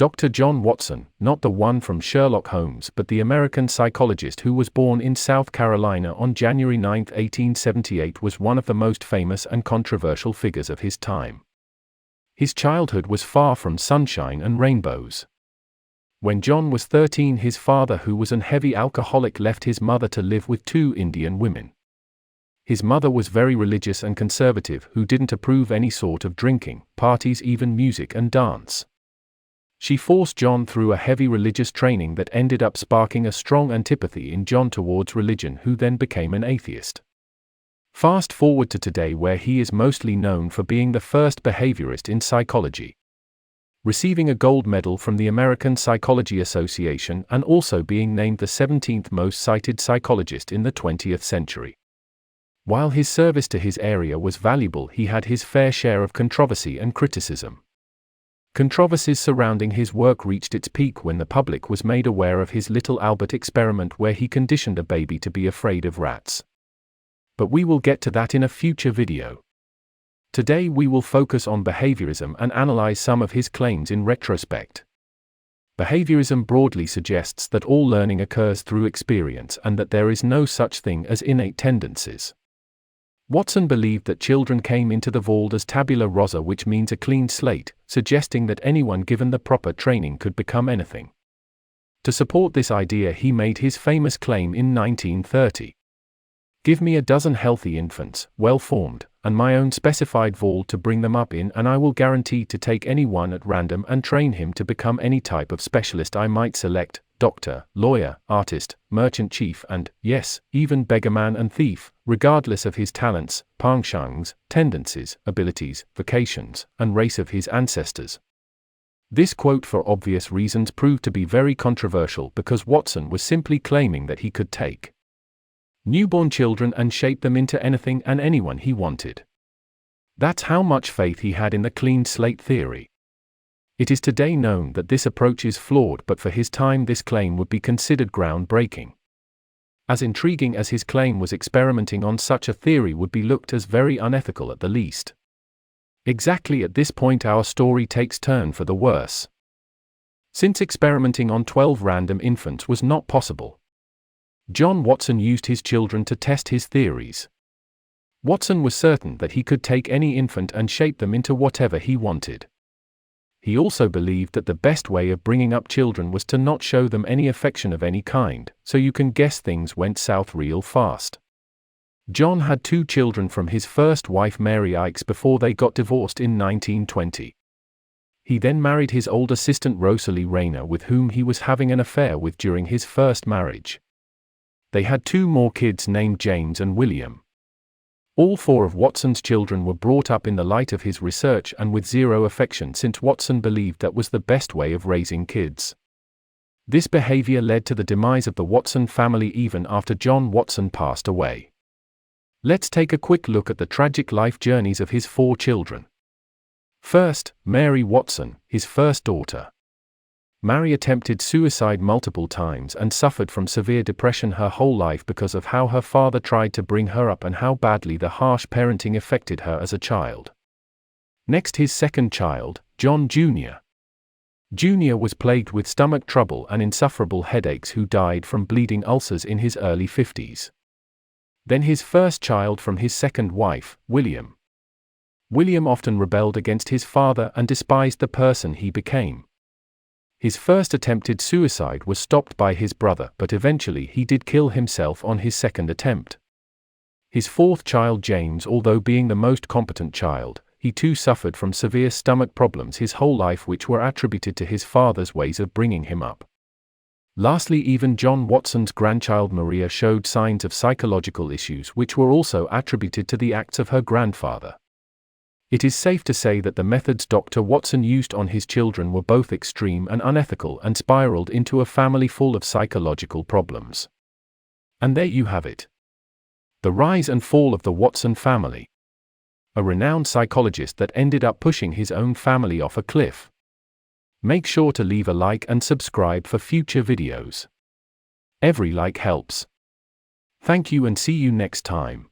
Dr. John Watson, not the one from Sherlock Holmes but the American psychologist who was born in South Carolina on January 9, 1878, was one of the most famous and controversial figures of his time. His childhood was far from sunshine and rainbows. When John was 13, his father, who was an heavy alcoholic, left his mother to live with two Indian women. His mother was very religious and conservative, who didn't approve any sort of drinking, parties, even music and dance. She forced John through a heavy religious training that ended up sparking a strong antipathy in John towards religion, who then became an atheist. Fast forward to today, where he is mostly known for being the first behaviorist in psychology, receiving a gold medal from the American Psychology Association and also being named the 17th most cited psychologist in the 20th century. While his service to his area was valuable, he had his fair share of controversy and criticism. Controversies surrounding his work reached its peak when the public was made aware of his little Albert experiment, where he conditioned a baby to be afraid of rats. But we will get to that in a future video. Today we will focus on behaviorism and analyze some of his claims in retrospect. Behaviorism broadly suggests that all learning occurs through experience and that there is no such thing as innate tendencies. Watson believed that children came into the world as tabula rasa, which means a clean slate, suggesting that anyone given the proper training could become anything. To support this idea, he made his famous claim in 1930. "Give me a dozen healthy infants, well-formed, and my own specified world to bring them up in, and I will guarantee to take any one at random and train him to become any type of specialist I might select: doctor, lawyer, artist, merchant chief, and, yes, even beggarman and thief, regardless of his talents, penchants, tendencies, abilities, vocations, and race of his ancestors." This quote, for obvious reasons, proved to be very controversial because Watson was simply claiming that he could take newborn children and shape them into anything and anyone he wanted. That's how much faith he had in the clean slate theory. It is today known that this approach is flawed, but for his time this claim would be considered groundbreaking. As intriguing as his claim was, experimenting on such a theory would be looked as very unethical at the least. Exactly at this point our story takes turn for the worse. Since experimenting on 12 random infants was not possible, John Watson used his children to test his theories. Watson was certain that he could take any infant and shape them into whatever he wanted. He also believed that the best way of bringing up children was to not show them any affection of any kind, so you can guess things went south real fast. John had 2 children from his first wife Mary Ikes before they got divorced in 1920. He then married his old assistant Rosalie Rayner, with whom he was having an affair with during his first marriage. They had 2 more kids named James and William. All 4 of Watson's children were brought up in the light of his research and with zero affection, since Watson believed that was the best way of raising kids. This behavior led to the demise of the Watson family even after John Watson passed away. Let's take a quick look at the tragic life journeys of his 4 children. First, Mary Watson, his first daughter. Mary attempted suicide multiple times and suffered from severe depression her whole life because of how her father tried to bring her up and how badly the harsh parenting affected her as a child. Next, his second child, John Jr. Jr. was plagued with stomach trouble and insufferable headaches, who died from bleeding ulcers in his early 50s. Then his first child from his second wife, William. William often rebelled against his father and despised the person he became. His first attempted suicide was stopped by his brother, but eventually he did kill himself on his second attempt. His fourth child, James, although being the most competent child, he too suffered from severe stomach problems his whole life, which were attributed to his father's ways of bringing him up. Lastly, even John Watson's grandchild Maria showed signs of psychological issues, which were also attributed to the acts of her grandfather. It is safe to say that the methods Dr. Watson used on his children were both extreme and unethical and spiraled into a family full of psychological problems. And there you have it. The rise and fall of the Watson family. A renowned psychologist that ended up pushing his own family off a cliff. Make sure to leave a like and subscribe for future videos. Every like helps. Thank you and see you next time.